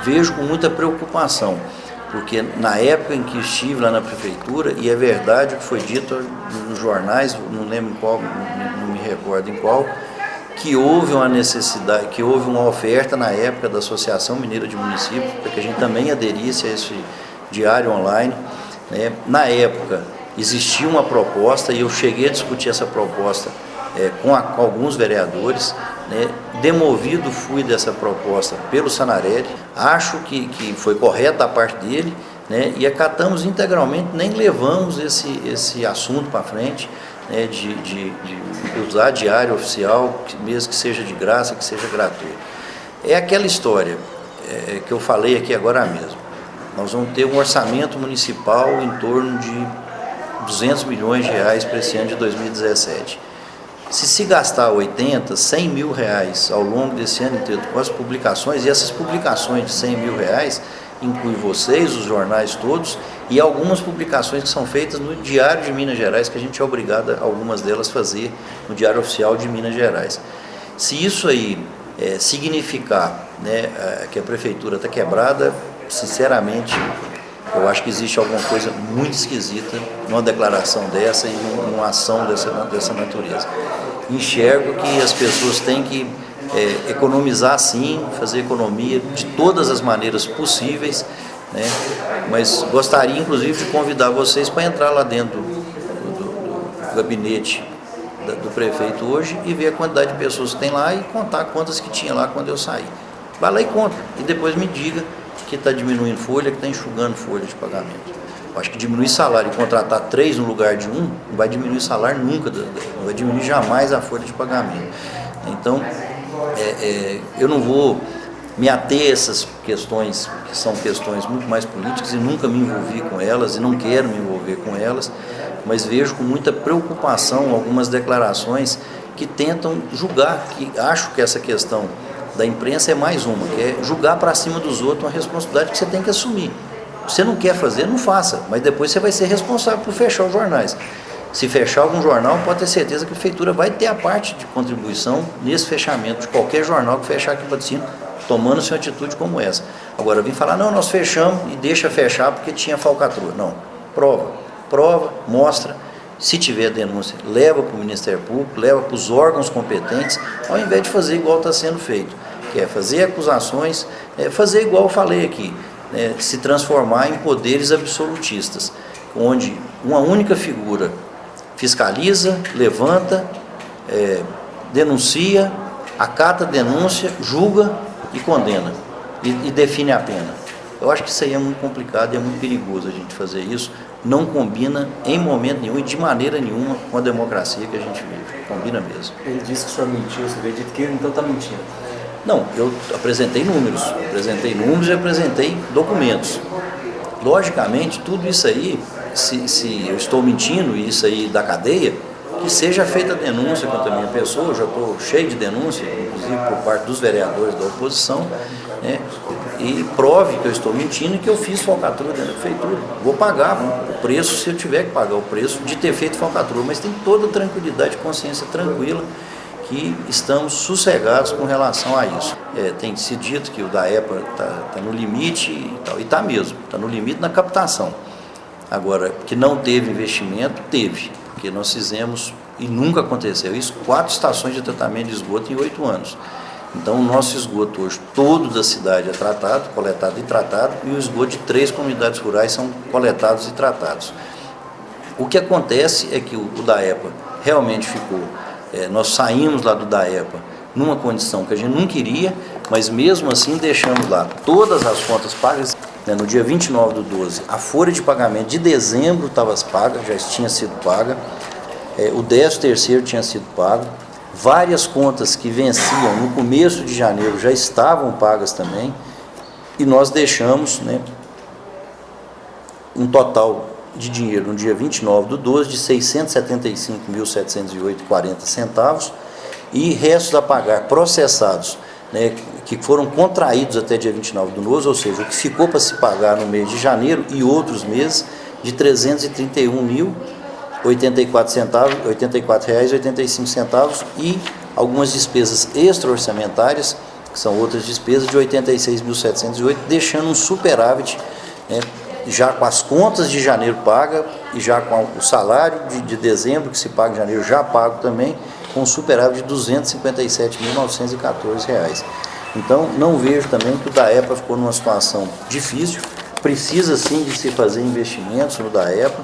Vejo com muita preocupação, porque na época em que estive lá na prefeitura, e é verdade o que foi dito nos jornais, não lembro em qual, não me recordo em qual, que houve uma necessidade, que houve uma oferta na época da Associação Mineira de Municípios, para que a gente também aderisse a esse diário online. Na época existia uma proposta, e eu cheguei a discutir essa proposta com alguns vereadores, demovido fui dessa proposta pelo Sanarelli, acho que foi correta a parte dele, e acatamos integralmente, nem levamos esse assunto para frente, né, de usar diário oficial, mesmo que seja de graça, que seja gratuito. É aquela história que eu falei aqui agora mesmo. Nós vamos ter um orçamento municipal em torno de 200 milhões de reais para esse ano de 2017. Se gastar 80, 100 mil reais ao longo desse ano inteiro com as publicações, e essas publicações de 100 mil reais incluem vocês, os jornais todos, e algumas publicações que são feitas no Diário de Minas Gerais, que a gente é obrigado, algumas delas, fazer no Diário Oficial de Minas Gerais. Se isso aí significar, né, que a prefeitura está quebrada, sinceramente, eu acho que existe alguma coisa muito esquisita numa declaração dessa e numa ação dessa natureza. Enxergo que as pessoas têm que economizar sim, fazer economia de todas as maneiras possíveis, né? Mas gostaria inclusive de convidar vocês para entrar lá dentro do gabinete do prefeito hoje e ver a quantidade de pessoas que tem lá e contar quantas que tinha lá quando eu saí. Vai lá e conta, e depois me diga que está diminuindo folha, que está enxugando folha de pagamento. Eu acho que diminuir salário e contratar 3 no lugar de 1, não vai diminuir salário nunca, não vai diminuir jamais a folha de pagamento. Então, eu não vou me ater a essas questões, que são questões muito mais políticas, e nunca me envolvi com elas, e não quero me envolver com elas, mas vejo com muita preocupação algumas declarações que tentam julgar, que acho que essa questão da imprensa é mais uma, que é julgar para cima dos outros uma responsabilidade que você tem que assumir. Você não quer fazer, não faça, mas depois você vai ser responsável por fechar os jornais. Se fechar algum jornal, pode ter certeza que a prefeitura vai ter a parte de contribuição nesse fechamento de qualquer jornal que fechar aqui em Patrocínio, tomando sua atitude como essa. Agora, vir falar, não, nós fechamos e deixa fechar porque tinha falcatrua. Não, prova, mostra. Se tiver denúncia, leva para o Ministério Público, leva para os órgãos competentes, ao invés de fazer igual está sendo feito, que é fazer acusações, fazer igual eu falei aqui, se transformar em poderes absolutistas, onde uma única figura fiscaliza, levanta, denuncia, acata a denúncia, julga e condena, e define a pena. Eu acho que isso aí é muito complicado e é muito perigoso a gente fazer isso. Não combina em momento nenhum e de maneira nenhuma com a democracia que a gente vive. Combina mesmo. Ele disse que o senhor mentiu, você acredita que ele então está mentindo? Não, eu apresentei números e apresentei documentos. Logicamente, tudo isso aí, se eu estou mentindo e isso aí da cadeia, que seja feita denúncia contra a minha pessoa. Eu já estou cheio de denúncia, inclusive por parte dos vereadores da oposição, né? E prove que eu estou mentindo e que eu fiz falcatrua dentro da prefeitura. Vou pagar o preço, se eu tiver que pagar o preço de ter feito falcatrua, mas tem toda a tranquilidade, consciência tranquila, que estamos sossegados com relação a isso. Tem sido dito que o DAEPA está no limite e tal, e está mesmo, está no limite na captação. Agora, que não teve investimento, teve, porque nós fizemos, e nunca aconteceu isso, 4 estações de tratamento de esgoto em 8 anos. Então, o nosso esgoto hoje, todo da cidade é tratado, coletado e tratado, e o esgoto de 3 comunidades rurais são coletados e tratados. O que acontece é que o DAEPA realmente ficou, nós saímos lá do DAEPA numa condição que a gente não queria, mas mesmo assim deixamos lá todas as contas pagas. No dia 29/12, a folha de pagamento de dezembro estava paga, já tinha sido paga, o 13º tinha sido pago, várias contas que venciam no começo de janeiro já estavam pagas também, e nós deixamos, né, um total de dinheiro no dia 29/12 de R$ 675.708,40 e restos a pagar processados, né, que foram contraídos até dia 29/12, ou seja, o que ficou para se pagar no mês de janeiro e outros meses, de R$ 331.084,85 e algumas despesas extra-orçamentárias, que são outras despesas, de R$ 86.708, deixando um superávit, né, já com as contas de janeiro paga e já com o salário de dezembro que se paga em janeiro já pago também, com um superávit de R$ 257.914. Então, não vejo também que o DAEPA ficou numa situação difícil, precisa sim de se fazer investimentos no DAEPA.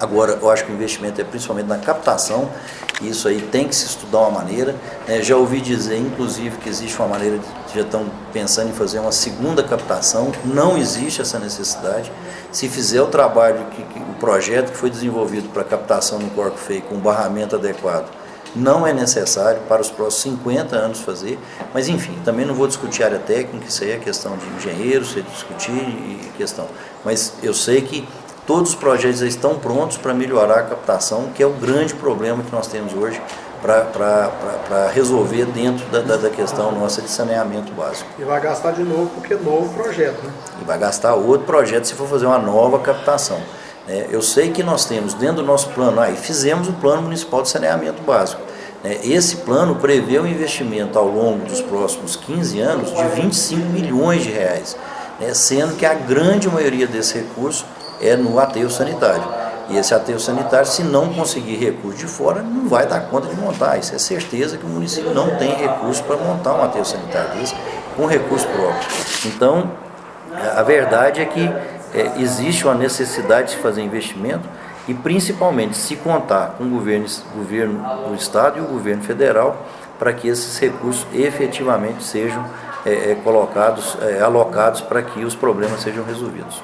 Agora, eu acho que o investimento é principalmente na captação, e isso aí tem que se estudar uma maneira. Já ouvi dizer, inclusive, que existe uma maneira, já estão pensando em fazer uma segunda captação, não existe essa necessidade. Se fizer o trabalho, o projeto que foi desenvolvido para captação no Corco Feio com um barramento adequado, não é necessário para os próximos 50 anos fazer, mas enfim, também não vou discutir área técnica, isso aí é questão de engenheiros, discutir questão, mas eu sei que todos os projetos já estão prontos para melhorar a captação, que é o grande problema que nós temos hoje para resolver dentro da questão nossa de saneamento básico. E vai gastar de novo, porque é novo projeto, né? E vai gastar outro projeto se for fazer uma nova captação. Eu sei que nós temos dentro do nosso plano, e fizemos o Plano Municipal de Saneamento Básico. Esse plano prevê um investimento ao longo dos próximos 15 anos de 25 milhões de reais, sendo que a grande maioria desse recurso é no aterro sanitário. E esse aterro sanitário, se não conseguir recurso de fora, não vai dar conta de montar. Isso é certeza que o município não tem recurso para montar um aterro sanitário desse com recurso próprio. Então, a verdade é que existe uma necessidade de se fazer investimento e principalmente se contar com o governo do Estado e o governo federal para que esses recursos efetivamente sejam alocados para que os problemas sejam resolvidos.